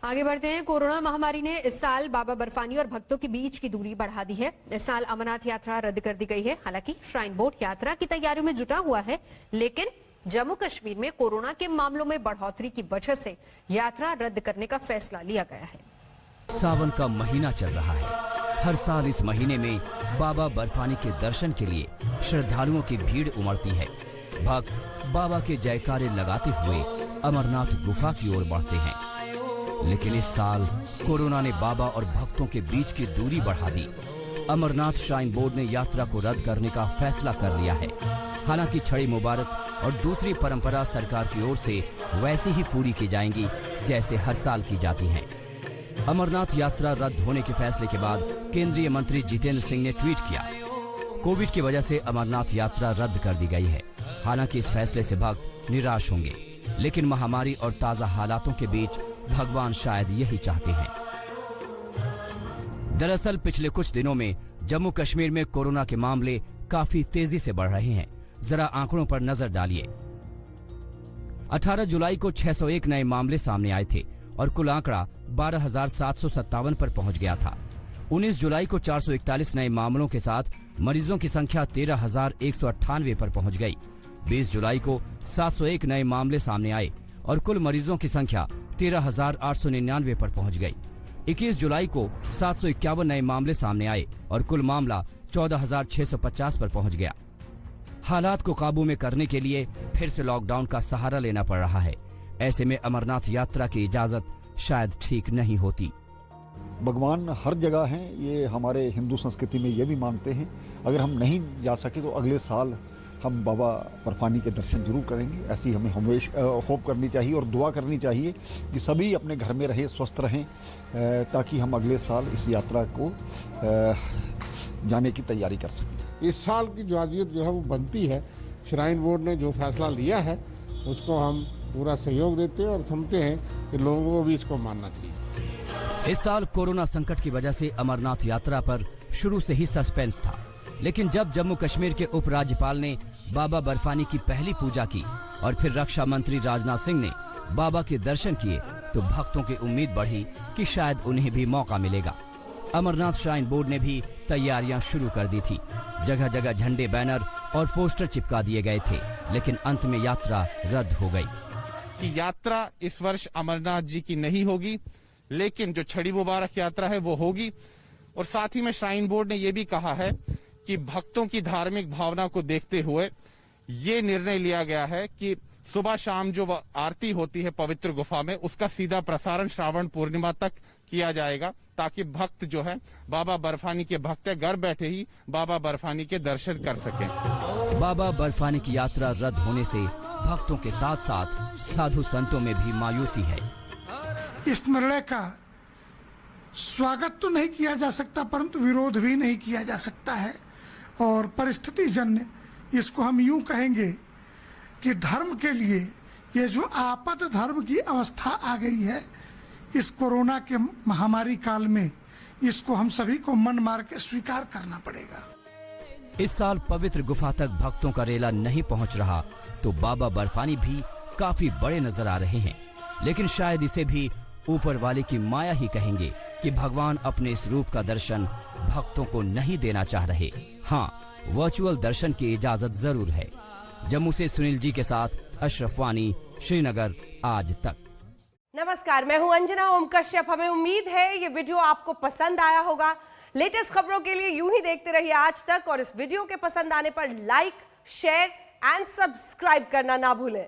आगे बढ़ते हैं। कोरोना महामारी ने इस साल बाबा बर्फानी और भक्तों के बीच की दूरी बढ़ा दी है। इस साल अमरनाथ यात्रा रद्द कर दी गई है। हालांकि श्राइन बोर्ड यात्रा की तैयारियों में जुटा हुआ है, लेकिन जम्मू कश्मीर में कोरोना के मामलों में बढ़ोतरी की वजह से यात्रा रद्द करने का फैसला लिया गया है। सावन का महीना चल रहा है। हर साल इस महीने में बाबा बर्फानी के दर्शन के लिए श्रद्धालुओं की भीड़ उमड़ती है। भक्त बाबा के जयकारे लगाते हुए अमरनाथ गुफा की ओर बढ़ते हैं, लेकिन इस साल कोरोना ने बाबा और भक्तों के बीच की दूरी बढ़ा दी। अमरनाथ श्राइन बोर्ड ने यात्रा को रद्द करने का फैसला कर लिया है। हालांकि छड़ी मुबारक और दूसरी परंपरा सरकार की ओर से वैसी ही पूरी की जाएंगी जैसे हर साल की जाती हैं। अमरनाथ यात्रा रद्द होने के फैसले के बाद केंद्रीय मंत्री जितेंद्र सिंह ने ट्वीट किया, कोविड की वजह से अमरनाथ यात्रा रद्द कर दी गई है। हालांकि इस फैसले से भक्त निराश होंगे, लेकिन महामारी और ताजा हालातों के बीच भगवान शायद यही चाहते हैं। दरअसल पिछले कुछ दिनों में जम्मू कश्मीर में कोरोना के मामले काफी तेजी से बढ़ रहे हैं। जरा आंकड़ों पर नजर डालिए। 18 जुलाई को 601 नए मामले सामने आए थे और कुल आंकड़ा 12,757 पर पहुंच गया था। 19 जुलाई को 441 नए मामलों के साथ मरीजों की संख्या 13,198 पर पहुंच गई। 20 जुलाई को 701 नए मामले सामने आए और कुल मरीजों की संख्या 13,899 पर पहुंच गई। 21 जुलाई को 751 नए मामले सामने आए और कुल मामला 14,650 पर पहुंच गया। हालात को काबू में करने के लिए फिर से लॉकडाउन का सहारा लेना पड़ रहा है। ऐसे में अमरनाथ यात्रा की इजाजत शायद ठीक नहीं होती। भगवान हर जगह हैं, ये हमारे हिंदू संस्कृति में ये भी मानते हैं। अगर हम नहीं जा सके तो अगले साल हम बाबा बर्फानी के दर्शन जरूर करेंगे। ऐसी हमें हमेशा होप करनी चाहिए और दुआ करनी चाहिए कि सभी अपने घर में रहें, स्वस्थ रहें, ताकि हम अगले साल इस यात्रा को जाने की तैयारी कर सकें। इस साल की जो आजियत जो है वो बनती है। श्राइन बोर्ड ने जो फैसला लिया है उसको हम पूरा सहयोग देते हैं और समझते हैं कि लोगों को भी इसको मानना चाहिए। इस साल कोरोना संकट की वजह से अमरनाथ यात्रा पर शुरू से ही सस्पेंस था, लेकिन जब जम्मू कश्मीर के उपराज्यपाल ने बाबा बर्फानी की पहली पूजा की और फिर रक्षा मंत्री राजनाथ सिंह ने बाबा के दर्शन किए तो भक्तों की उम्मीद बढ़ी कि शायद उन्हें भी मौका मिलेगा। अमरनाथ श्राइन बोर्ड ने भी तैयारियां शुरू कर दी थी। जगह जगह झंडे, बैनर और पोस्टर चिपका दिए गए थे, लेकिन अंत में यात्रा रद्द हो गई। कि यात्रा इस वर्ष अमरनाथ जी की नहीं होगी, लेकिन जो छड़ी मुबारक यात्रा है वो होगी। और साथ ही में श्राइन बोर्ड ने यह भी कहा है कि भक्तों की धार्मिक भावना को देखते हुए ये निर्णय लिया गया है कि सुबह शाम जो आरती होती है पवित्र गुफा में, उसका सीधा प्रसारण श्रावण पूर्णिमा तक किया जाएगा, ताकि भक्त जो है बाबा बर्फानी के भक्त है घर बैठे ही बाबा बर्फानी के दर्शन कर सकें। बाबा बर्फानी की यात्रा रद्द होने से भक्तों के साथ साथ साधु संतों में भी मायूसी है। इस निर्णय का स्वागत तो नहीं किया जा सकता, परंतु विरोध भी नहीं किया जा सकता है। और परिस्थिति जन्य इसको हम यूं कहेंगे कि धर्म के लिए ये जो आपद धर्म की अवस्था आ गई है इस कोरोना के महामारी काल में, इसको हम सभी को मन मार के स्वीकार करना पड़ेगा। इस साल पवित्र गुफा तक भक्तों का रेला नहीं पहुंच रहा तो बाबा बर्फानी भी काफी बड़े नजर आ रहे हैं, लेकिन शायद इसे भी ऊपर वाले की माया ही कहेंगे कि भगवान अपने इस रूप का दर्शन भक्तों को नहीं देना चाह रहे। हाँ, वर्चुअल दर्शन की इजाजत जरूर है। जम्मू से सुनील जी के साथ अशरफ वानी, श्रीनगर आज तक। नमस्कार, मैं हूं अंजना ओम कश्यप। हमें उम्मीद है ये वीडियो आपको पसंद आया होगा। लेटेस्ट खबरों के लिए यूं ही देखते रहिए आज तक और इस वीडियो के पसंद आने पर लाइक, शेयर एंड सब्सक्राइब करना ना भूलें।